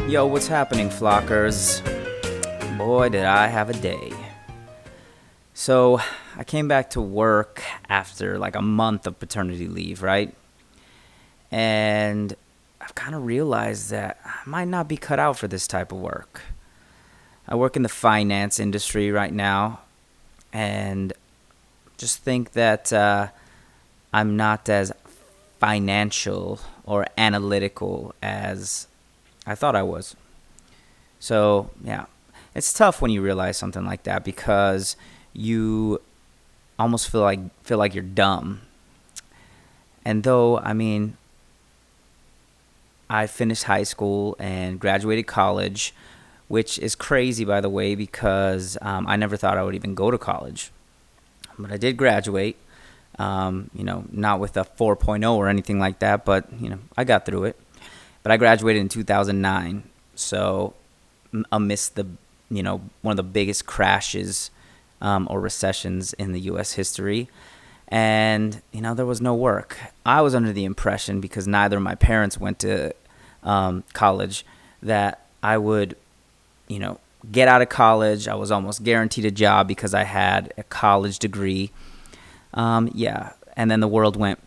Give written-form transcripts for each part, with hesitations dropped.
Yo, what's happening, flockers? Boy, did I have a day. So, I came back to work after like a month of paternity leave, right? And I've kind of realized that I might not be cut out for this type of work. I work in the finance industry right now, and just think that I'm not as financial or analytical as I thought I was. So, yeah, it's tough when you realize something like that because you almost feel like you're dumb. And though, I mean, I finished high school and graduated college, which is crazy, by the way, because I never thought I would even go to college. But I did graduate, not with a 4.0 or anything like that, but, I got through it. But I graduated in 2009, so amidst one of the biggest crashes or recessions in the U.S. history. And, there was no work. I was under the impression, because neither of my parents went to college, that I would, get out of college. I was almost guaranteed a job because I had a college degree. Yeah. And then the world went,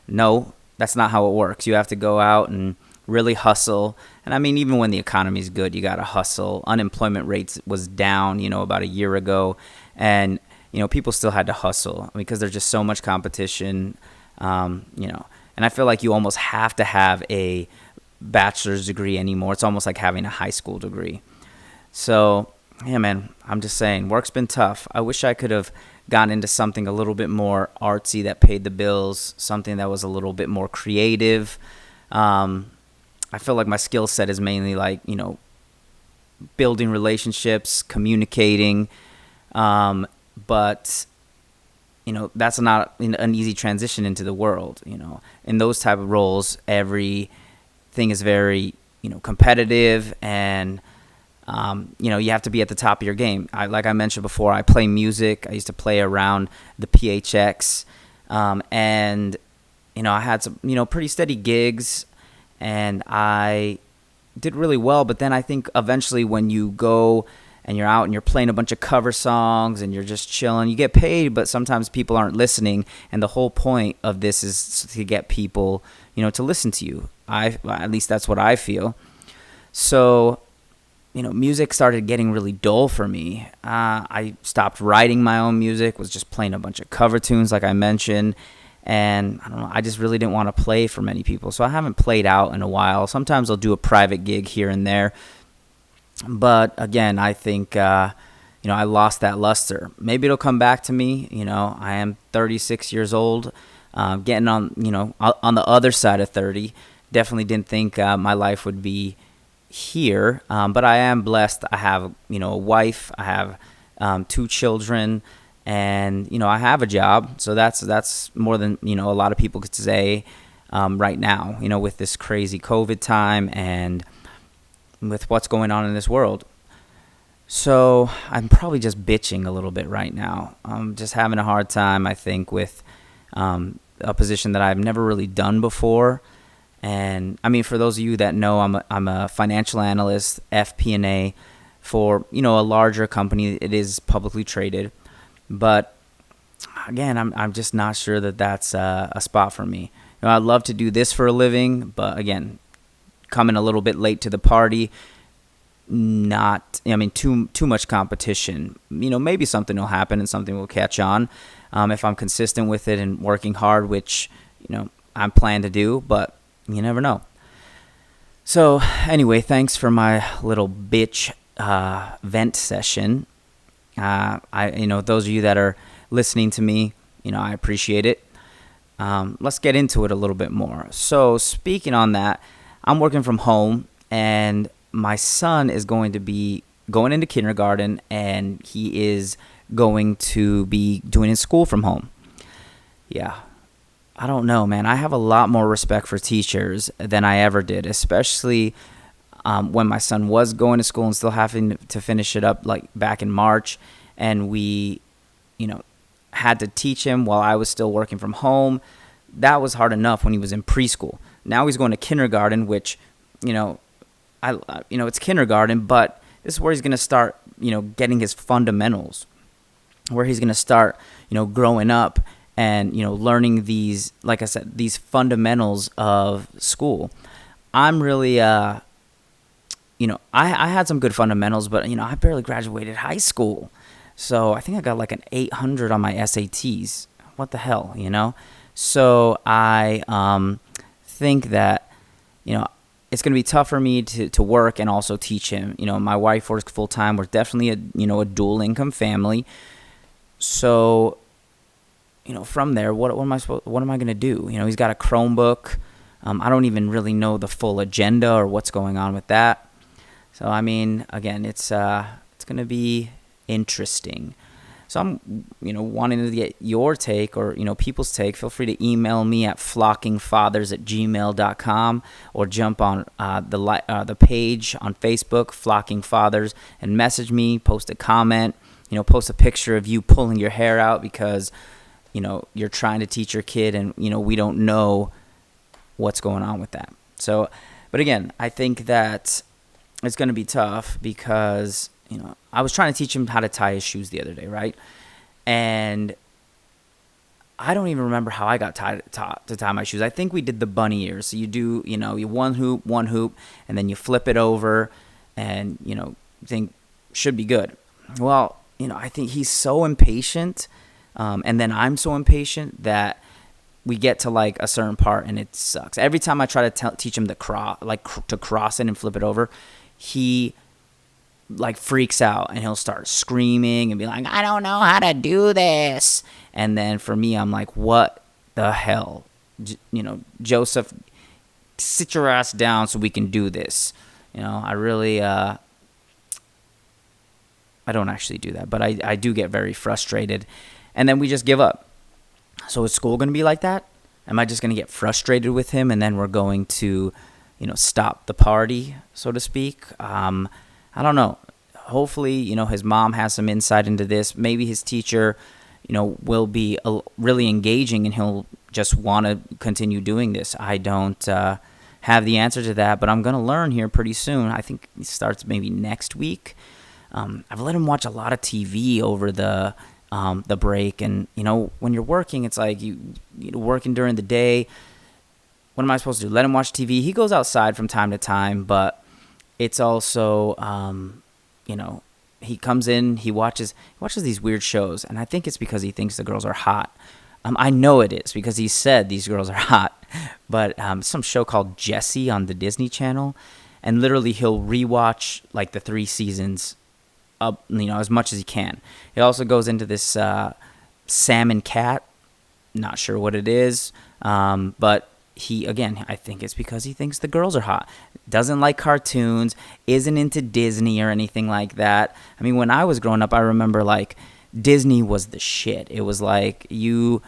no, that's not how it works. You have to go out and really hustle. And I mean, even when the economy is good, you got to hustle. Unemployment rates was down, about a year ago. And, people still had to hustle because there's just so much competition, And I feel like you almost have to have a bachelor's degree anymore. It's almost like having a high school degree. So, yeah, man, I'm just saying, work's been tough. I wish I could have gotten into something a little bit more artsy that paid the bills, something that was a little bit more creative. I feel like my skill set is mainly like, building relationships, communicating. But, that's not an easy transition into the world. In those type of roles, everything is very, competitive, and, you have to be at the top of your game. Like I mentioned before, I play music. I used to play around the PHX. And, I had some, pretty steady gigs, and I did really well. But then I think eventually when you go and you're out and you're playing a bunch of cover songs and you're just chilling, you get paid, but sometimes people aren't listening. And the whole point of this is to get people, to listen to you. At least that's what I feel. So, music started getting really dull for me. I stopped writing my own music, was just playing a bunch of cover tunes, like I mentioned. And I don't know, I just really didn't want to play for many people. So I haven't played out in a while. Sometimes I'll do a private gig here and there. But again, I think, I lost that luster. Maybe it'll come back to me. I am 36 years old, getting on the other side of 30. Definitely didn't think my life would be here. But I am blessed. I have, a wife. I have 2 children. And, I have a job. So that's more than, a lot of people could say right now, with this crazy COVID time and with what's going on in this world. So I'm probably just bitching a little bit right now. I'm just having a hard time, I think, with a position that I've never really done before. And I mean, for those of you that know, I'm a financial analyst, FP&A, for, a larger company. It is publicly traded. But again, I'm just not sure that that's a spot for me. I'd love to do this for a living, but again, coming a little bit late to the party. Too much competition. Maybe something will happen and something will catch on if I'm consistent with it and working hard, which I'm planning to do. But you never know. So anyway, thanks for my little bitch vent session. Those of you that are listening to me, I appreciate it. Let's get into it a little bit more. So speaking on that, I'm working from home, and my son is going to be going into kindergarten, and he is going to be doing his school from home. Yeah. I don't know, man. I have a lot more respect for teachers than I ever did, especially when my son was going to school and still having to finish it up like back in March. And we, had to teach him while I was still working from home. That was hard enough when he was in preschool. Now he's going to kindergarten, which you know, it's kindergarten, but this is where he's going to start, getting his fundamentals, where he's going to start, growing up and, learning these, like I said, these fundamentals of school. I'm really, I had some good fundamentals, but, I barely graduated high school. So I think I got like an 800 on my SATs. What the hell, So I think that, it's going to be tough for me to work and also teach him. My wife works full time. We're definitely a dual income family. So, from there, what am I going to do? He's got a Chromebook. I don't even really know the full agenda or what's going on with that. So, I mean, again, it's going to be interesting. So I'm, wanting to get your take or, people's take. Feel free to email me at flockingfathers@gmail.com or jump on the page on Facebook, Flocking Fathers, and message me, post a comment, post a picture of you pulling your hair out because, you're trying to teach your kid and, we don't know what's going on with that. So, but again, I think that it's going to be tough because, I was trying to teach him how to tie his shoes the other day, right? And I don't even remember how I got to tie my shoes. I think we did the bunny ears. So you do, you one hoop, and then you flip it over and, think should be good. Well, I think he's so impatient, and then I'm so impatient that we get to like a certain part and it sucks. Every time I try to teach him to cross it and flip it over, he like freaks out and he'll start screaming and be like, I don't know how to do this. And then for me, I'm like, what the hell? Joseph, sit your ass down so we can do this. I really, I don't actually do that, but I do get very frustrated. And then we just give up. So is school going to be like that? Am I just going to get frustrated with him and then we're going to, stop the party, so to speak? I don't know. Hopefully, his mom has some insight into this. Maybe his teacher, will be really engaging and he'll just want to continue doing this. I don't have the answer to that, but I'm going to learn here pretty soon. I think it starts maybe next week. I've let him watch a lot of TV over the break. And, when you're working, it's like you working during the day. What am I supposed to do? Let him watch TV. He goes outside from time to time, but it's also, he comes in, he watches these weird shows, and I think it's because he thinks the girls are hot. I know it is because he said these girls are hot, but some show called Jessie on the Disney Channel, and literally he'll rewatch like the 3 seasons up, as much as he can. It also goes into this salmon cat, not sure what it is, but I think it's because he thinks the girls are hot. Doesn't like cartoons, isn't into Disney or anything like that. I mean, when I was growing up, I remember like Disney was the shit. It was like the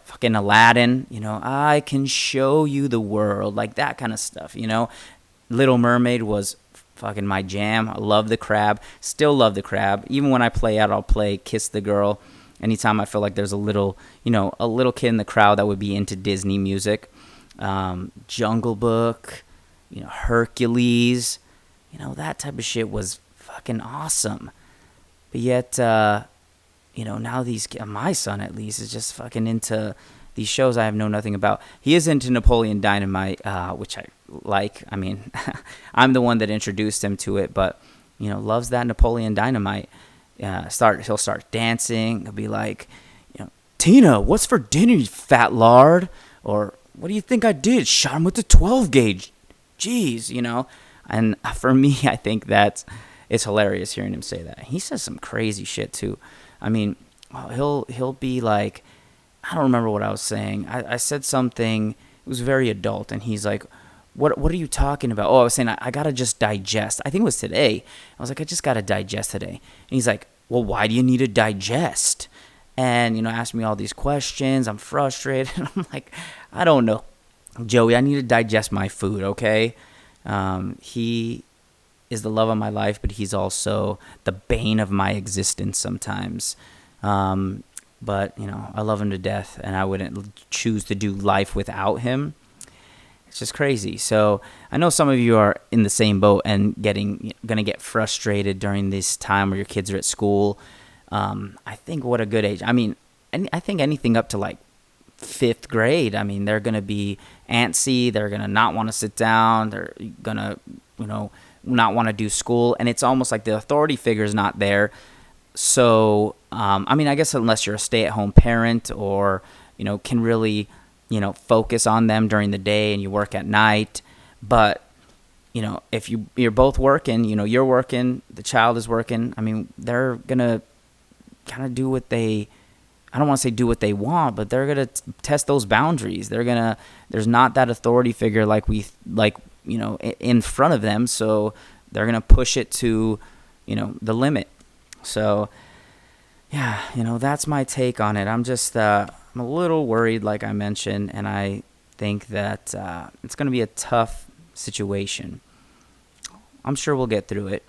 fucking Aladdin, I can show you the world, like that kind of stuff, Little Mermaid was fucking my jam. I love the crab, still love the crab. Even when I play out, I'll play Kiss the Girl. Anytime I feel like there's a little kid in the crowd that would be into Disney music. Jungle Book, Hercules, that type of shit was fucking awesome. But yet, now my son at least is just fucking into these shows I have known nothing about. He is into Napoleon Dynamite, which I like. I mean, I'm the one that introduced him to it, but, loves that Napoleon Dynamite. He'll start dancing. He'll be like, Tina, what's for dinner, you fat lard? Or what do you think I did? Shot him with the 12 gauge. Jeez, And for me, I think it's hilarious hearing him say that. He says some crazy shit too. I mean, he'll be like, I don't remember what I was saying. I said something. It was very adult, and he's like, What are you talking about? Oh, I was saying I gotta just digest. I think it was today. I was like, I just gotta digest today. And he's like, well, why do you need to digest? And, ask me all these questions. I'm frustrated. And I'm like, I don't know. Joey, I need to digest my food, okay? He is the love of my life, but he's also the bane of my existence sometimes. But, I love him to death, and I wouldn't choose to do life without him. It's just crazy. So I know some of you are in the same boat and gonna get frustrated during this time where your kids are at school. I think what a good age. I mean, I think anything up to like fifth grade. I mean, they're gonna be antsy. They're gonna not want to sit down. They're gonna, not want to do school, and it's almost like the authority figure is not there. So, I mean, I guess unless you're a stay-at-home parent or can really focus on them during the day and you work at night, but if you're both working, you're working, the child is working. I mean, they're gonna kind of do what they. I don't want to say do what they want, but they're gonna test those boundaries. There's not that authority figure in front of them, so they're gonna push it to, the limit. So, yeah, that's my take on it. I'm just I'm a little worried, like I mentioned, and I think that it's gonna be a tough situation. I'm sure we'll get through it,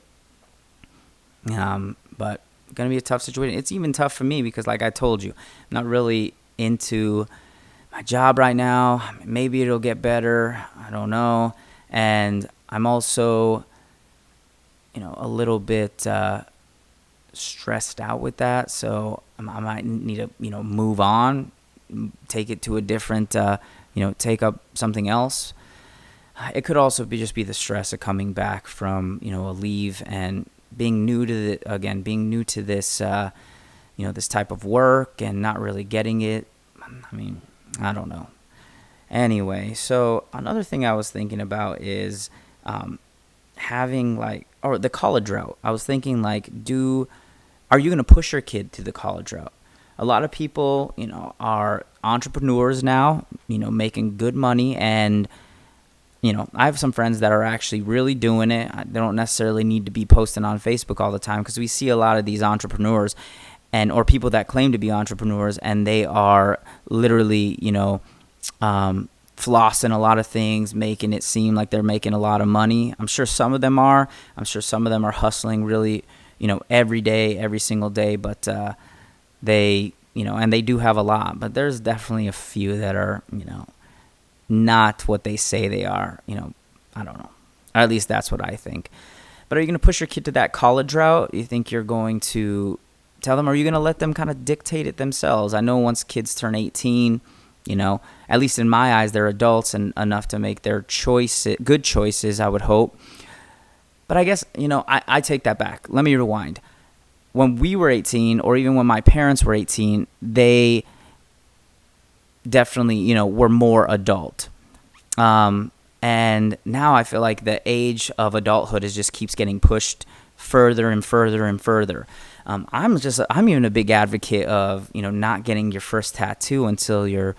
but going to be a tough situation. It's even tough for me because, like I told you, I'm not really into my job right now. Maybe it'll get better. I don't know. And I'm also, a little bit stressed out with that. So I might need to, move on, take it to a different, take up something else. It could also just be the stress of coming back from, a leave and being new to this, this type of work and not really getting it. I mean, I don't know. Anyway, so another thing I was thinking about is having the college route. I was thinking are you going to push your kid to the college route? A lot of people, are entrepreneurs now, making good money, and I have some friends that are actually really doing it. They don't necessarily need to be posting on Facebook all the time because we see a lot of these entrepreneurs or people that claim to be entrepreneurs, and they are literally, flossing a lot of things, making it seem like they're making a lot of money. I'm sure some of them are. I'm sure some of them are hustling really, every day, every single day. But they, and they do have a lot. But there's definitely a few that are, not what they say they are. I don't know. Or at least that's what I think. But are you going to push your kid to that college route? You think you're going to tell them, or are you going to let them kind of dictate it themselves? I know once kids turn 18, at least in my eyes, they're adults and enough to make their good choices, I would hope. But I guess, I take that back. Let me rewind. When we were 18, or even when my parents were 18, they definitely, were more adult. And now I feel like the age of adulthood just keeps getting pushed further and further and further. I'm even a big advocate of, not getting your first tattoo until you're,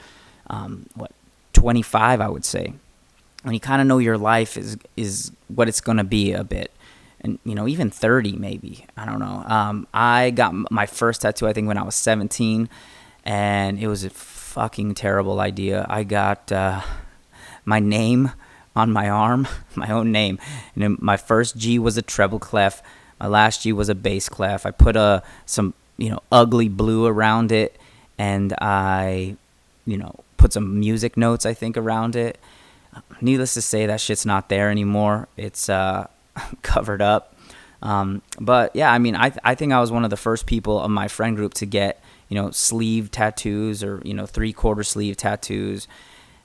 25, I would say. When you kind of know your life is what it's going to be a bit. And, even 30 maybe. I don't know. I got my first tattoo, I think, when I was 17. And it was a fucking terrible idea. I got my name on my arm, my own name. And my first G was a treble clef. My last G was a bass clef. I put some ugly blue around it, and I put some music notes, I think, around it. Needless to say, that shit's not there anymore. It's covered up. But yeah, I mean, I think I was one of the first people of my friend group to get sleeve tattoos or 3/4 sleeve tattoos,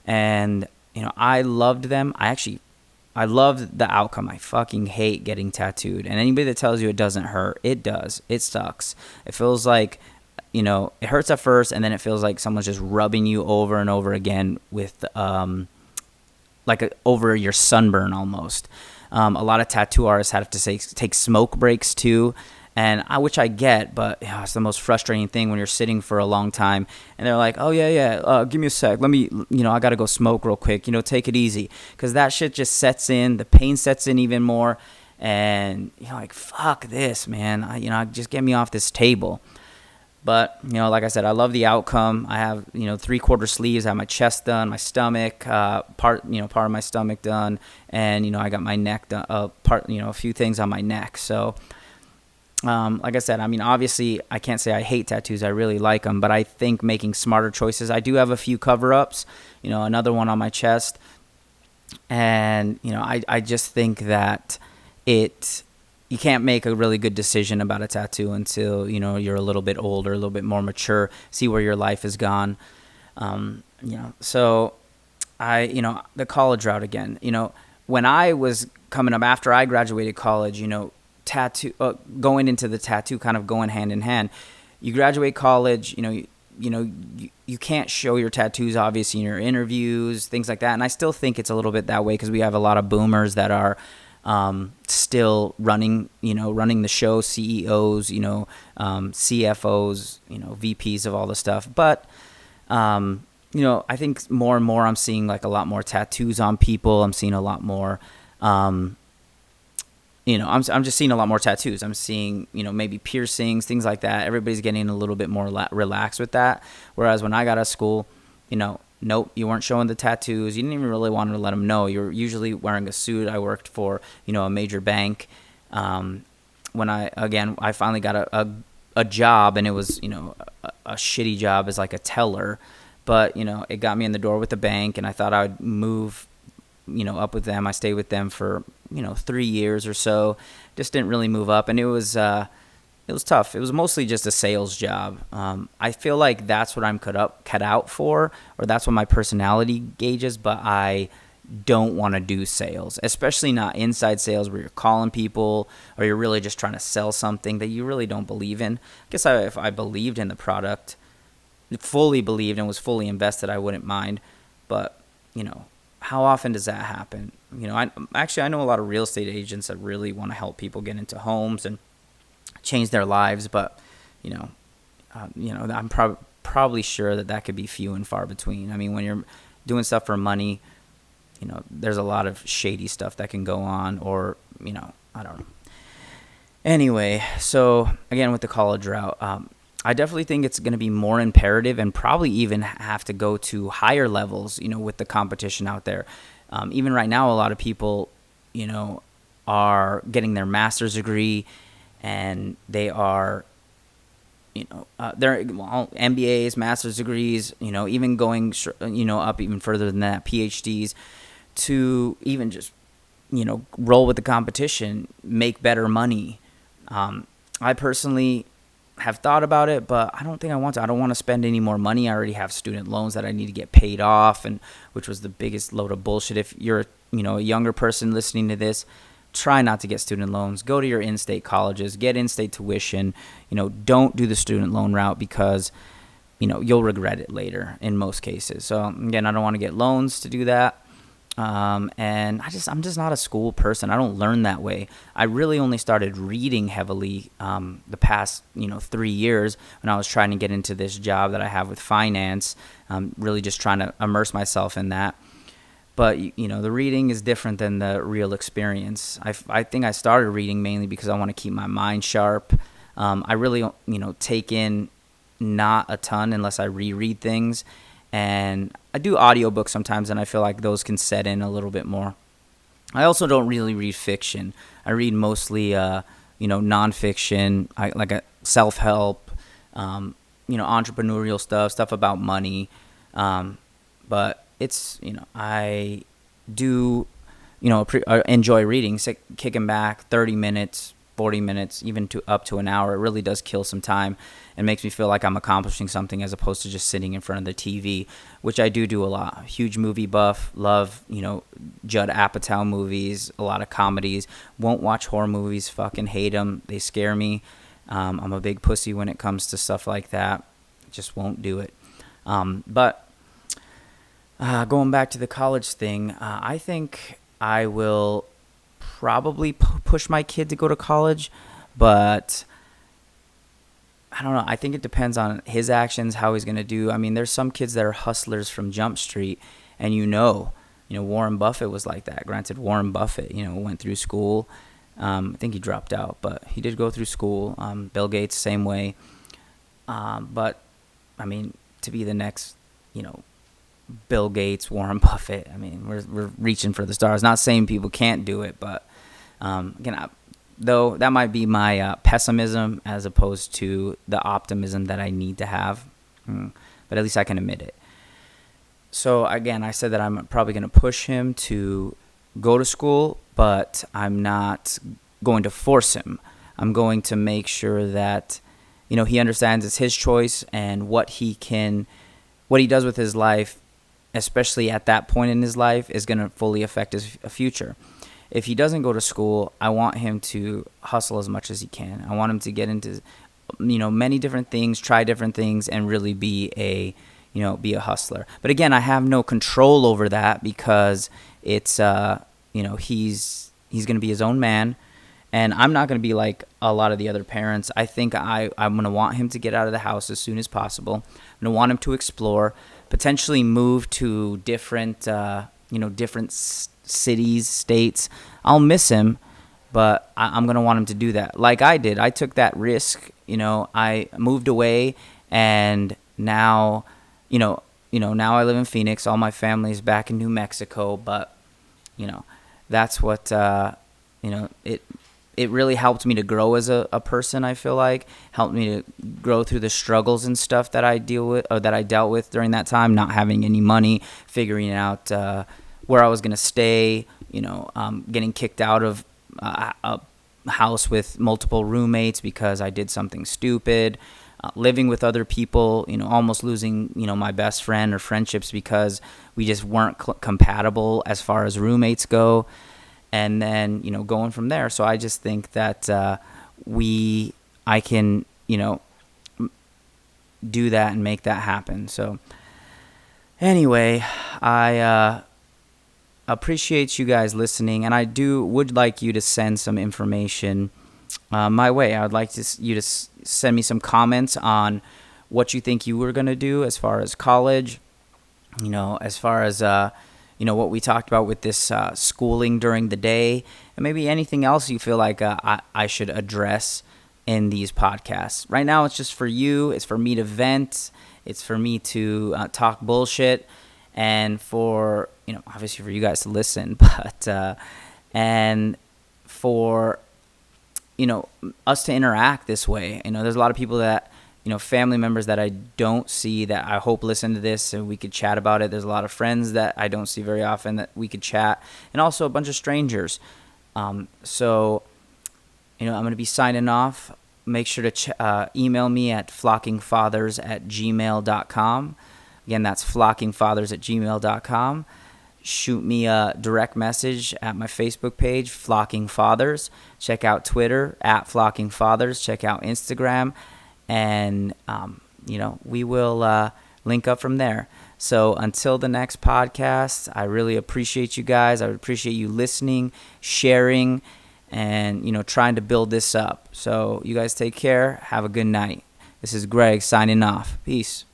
and I loved them. I loved the outcome. I fucking hate getting tattooed, and anybody that tells you it doesn't hurt, it does. It sucks. It feels like it hurts at first, and then it feels like someone's just rubbing you over and over again with over your sunburn almost. A lot of tattoo artists have to take smoke breaks too, and which I get, but it's the most frustrating thing when you're sitting for a long time and they're like, oh yeah, give me a sec, let me, I gotta go smoke real quick, take it easy, because that shit just sets in, the pain sets in even more, and like, fuck this, man, just get me off this table. But, like I said, I love the outcome. I have, 3/4 sleeves. I have my chest done, my stomach, part of my stomach done. And, I got my neck done, a few things on my neck. So, like I said, I mean, obviously I can't say I hate tattoos. I really like them, but I think making smarter choices. I do have a few cover-ups, another one on my chest. And I just think that it you can't make a really good decision about a tattoo until you're a little bit older, a little bit more mature, see where your life has gone. So the college route again. When I was coming up after I graduated college, tattoo going into the tattoo kind of going hand in hand. You graduate college, you can't show your tattoos obviously in your interviews, things like that. And I still think it's a little bit that way because we have a lot of boomers that are still running the show, CEOs, CFOs, VPs of all the stuff. But I think more and more I'm seeing like a lot more tattoos on people. I'm seeing a lot more, I'm just seeing a lot more tattoos. I'm seeing, maybe piercings, things like that. Everybody's getting a little bit more relaxed with that. Whereas when I got out of school, nope, you weren't showing the tattoos. You didn't even really want to let them know. You're usually wearing a suit. I worked for, a major bank. When I finally got a job, and it was, a shitty job as like a teller. But, it got me in the door with the bank, and I thought I would move, up with them. I stayed with them for, 3 years or so. Just didn't really move up, and it was tough. It was mostly just a sales job. I feel like that's what I'm cut out for, or that's what my personality gauges, but I don't want to do sales, especially not inside sales where you're calling people or you're really just trying to sell something that you really don't believe in. I guess if I believed in the product, fully believed and was fully invested, I wouldn't mind. But, how often does that happen? I know a lot of real estate agents that really want to help people get into homes and change their lives, but, I'm probably sure that could be few and far between. I mean, when you're doing stuff for money, there's a lot of shady stuff that can go on, or, I don't know. Anyway, so again, with the college route, I definitely think it's going to be more imperative and probably even have to go to higher levels, with the competition out there. Even right now, a lot of people, are getting their master's degree, and they are, they're MBAs, master's degrees, even going, up even further than that, PhDs, to even just, roll with the competition, make better money. I personally have thought about it, but I don't think I want to. I don't want to spend any more money. I already have student loans that I need to get paid off, and which was the biggest load of bullshit. If you're, a younger person listening to this, try not to get student loans. Go to your in-state colleges, get in-state tuition. Don't do the student loan route because, you'll regret it later in most cases. So again, I don't want to get loans to do that. And I'm just not a school person. I don't learn that way. I really only started reading heavily the past 3 years when I was trying to get into this job that I have with finance. Really just trying to immerse myself in that. But the reading is different than the real experience. I think I started reading mainly because I want to keep my mind sharp. I really take in not a ton unless I reread things. And I do audiobooks sometimes, and I feel like those can set in a little bit more. I also don't really read fiction. I read mostly, nonfiction, like a self-help, entrepreneurial stuff about money. But it's, I do, enjoy reading, kicking back 30 minutes, 40 minutes, even up to an hour. It really does kill some time and makes me feel like I'm accomplishing something as opposed to just sitting in front of the TV, which I do a lot. Huge movie buff, love, Judd Apatow movies, a lot of comedies. Won't watch horror movies, fucking hate them. They scare me. I'm a big pussy when it comes to stuff like that. Just won't do it. But going back to the college thing, I think I will probably push my kid to go to college, but I don't know. I think it depends on his actions, how he's going to do. I mean, there's some kids that are hustlers from Jump Street, and Warren Buffett was like that. Granted, Warren Buffett, went through school. I think he dropped out, but he did go through school. Bill Gates, same way. But, I mean, to be the next, Bill Gates, Warren Buffett, I mean, we're reaching for the stars. Not saying people can't do it, but, again, though that might be my pessimism as opposed to the optimism that I need to have. But at least I can admit it. So again, I said that I'm probably going to push him to go to school, but I'm not going to force him. I'm going to make sure that he understands it's his choice, and what he does with his life, especially at that point in his life, is going to fully affect his future. If he doesn't go to school, I want him to hustle as much as he can. I want him to get into many different things, try different things, and really be a hustler. But again, I have no control over that, because it's he's going to be his own man, and I'm not going to be like a lot of the other parents. I think I'm going to want him to get out of the house as soon as possible. I'm going to want him to explore, potentially move to different cities, states. I'll miss him, but I'm going to want him to do that. Like I did. I took that risk. I moved away, and now, now I live in Phoenix. All my family is back in New Mexico, but, that's what, it really helped me to grow as a person. I feel like helped me to grow through the struggles and stuff that I dealt with during that time, not having any money, figuring out where I was going to stay, getting kicked out of a house with multiple roommates because I did something stupid, living with other people, almost losing, my best friend or friendships because we just weren't compatible as far as roommates go. And then, going from there. So I just think that I can, do that and make that happen. So anyway, I appreciate you guys listening, and I would like you to send some information my way. I would like you to send me some comments on what you think you were going to do as far as college, as far as what we talked about with this schooling during the day, and maybe anything else you feel like I should address in these podcasts. Right now, it's just for you. It's for me to vent. It's for me to talk bullshit, and for obviously for you guys to listen, but and for us to interact this way. There's a lot of people that family members that I don't see that I hope listen to this and we could chat about it. There's a lot of friends that I don't see very often that we could chat, and also a bunch of strangers. So, I'm going to be signing off. Make sure to email me at flockingfathers@gmail.com. Again, that's flockingfathers@gmail.com. Shoot me a direct message at my Facebook page, Flocking Fathers. Check out Twitter, @FlockingFathers. Check out Instagram. And, we will link up from there. So until the next podcast, I really appreciate you guys. I appreciate you listening, sharing, and, trying to build this up. So you guys take care. Have a good night. This is Greg signing off. Peace.